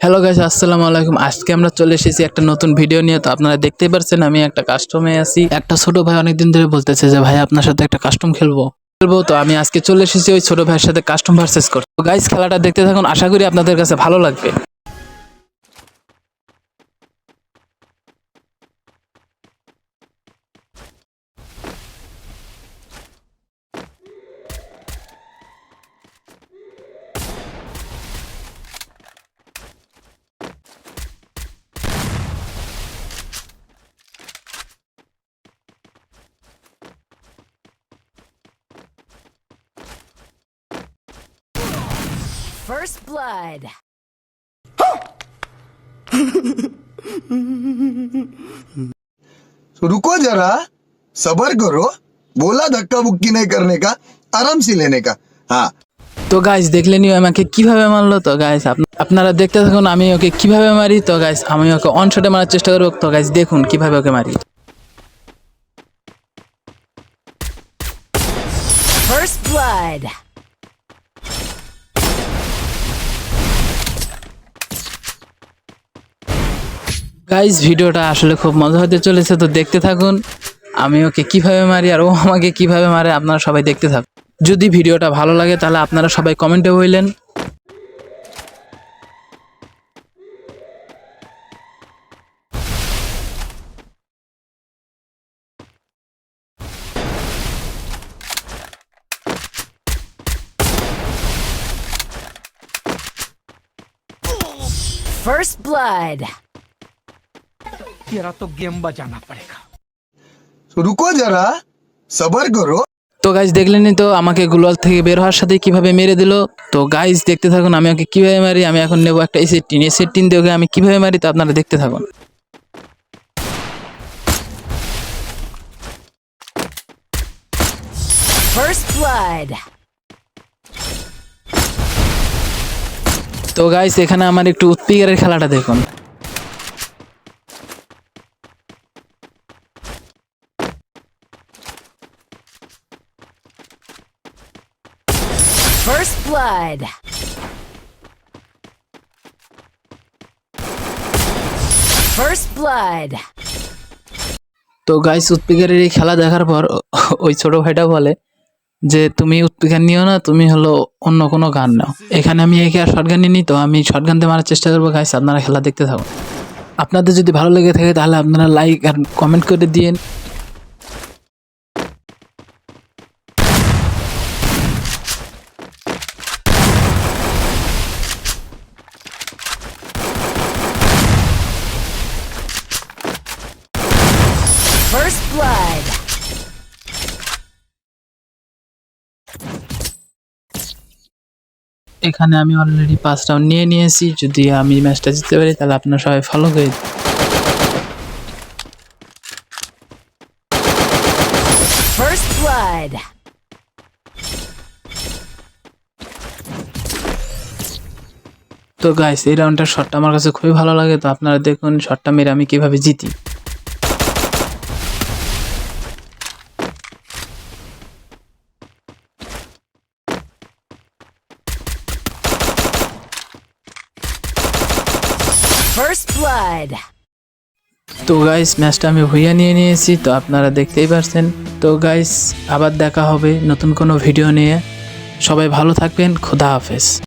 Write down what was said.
Hello guys, আসসালামু আলাইকুম। আজকে আমরা চলে এসেছি একটা নতুন ভিডিও নিয়ে। তো আপনারা দেখতেই পারছেন আমি একটা কাস্টমে আছি। একটা ছোট ভাই অনেকদিন ধরে বলতেছে যে ভাই আপনার সাথে একটা কাস্টম খেলবো। তো আমি আজকে চলে এসেছি ওই ছোট ভাইয়ের সাথে কাস্টম ভার্সেস করতে। তো গাইস, খেলাটা দেখতে থাকুন, আশা করি আপনাদের কাছে ভালো লাগবে। First blood. रुको जरा, सबर करो। बोला धक्का बुक्की नहीं करने का, आराम से लेने का। हाँ। তো গাইস, দেখলেনি আমাকে কিভাবে মারলো। তো গাইস আপনারা দেখতে থাকুন আমি ওকে কিভাবে মারি। তো গাইস আমি ওকে অন শটে মারার চেষ্টা করবো। তো গাইস দেখুন কিভাবে ওকে মারি। First blood. গাইস ভিডিওটা আসলে খুব মজা হতে চলেছে, তো দেখতে থাকুন আমি ওকে কিভাবে মারি আর ও আমাকে কিভাবে মারে। আপনারা সবাই দেখতে থাকুন। যদি ভিডিওটা ভালো লাগে তাহলে আপনারা সবাই কমেন্টে বললেন। First blood. तेरा तो गेम बजाना पड़ेगा। रुको जरा, सबर करो। তো গাইস দেখলেনই তো আমাকে গ্লোয়াল থেকে বের হওয়ার সাথে কিভাবে মেরে দিল। তো গাইস দেখতে থাকুন আমি ওকে কিভাবে মারি। আমি এখন নেব একটা এসেট টিন দিয়ে ওকে আমি কিভাবে মারি, তো আপনারা দেখতে থাকুন। First blood. তো গাইস এখানে আমার একটু উৎপিকারের খেলাটা দেখুন। First blood. First blood. তো গাইস উৎপিকারের এই খেলা দেখার পর ওই ছোট ভাইটা বলে যে তুমি উৎপিকার নিও না, তুমি হলো অন্য কোনো গান নাও। এখানে আমি একে আর শর্টগান নিই, তো আমি শর্টগান দিয়ে মারার চেষ্টা করবো। গাইস আপনারা খেলা দেখতে থাকুন। আপনাদের যদি ভালো লেগে থাকে তাহলে আপনারা লাইক আর কমেন্ট করে দিন। First blood. এখানে আমি অলরেডি 5 রাউন্ড নিয়ে নিয়েছি। যদি আমি ম্যাচটা জিততে পারি তাহলে আপনারা সবাই ফলো করে দিন। First blood. তো গাইস এই রাউন্ডটার শটটা আমার কাছে খুবই ভালো লাগে। তো আপনারা দেখুন শটটা মেরে আমি কিভাবে জিতি। First blood. তো গাইস ম্যাচটা আমি ভুইয়া নিয়ে নিয়েছি, তো আপনারা দেখতেই পারছেন। তো গাইস আবার দেখা হবে নতুন কোনো ভিডিও নিয়ে। সবাই ভালো থাকবেন, খোদা হাফেজ।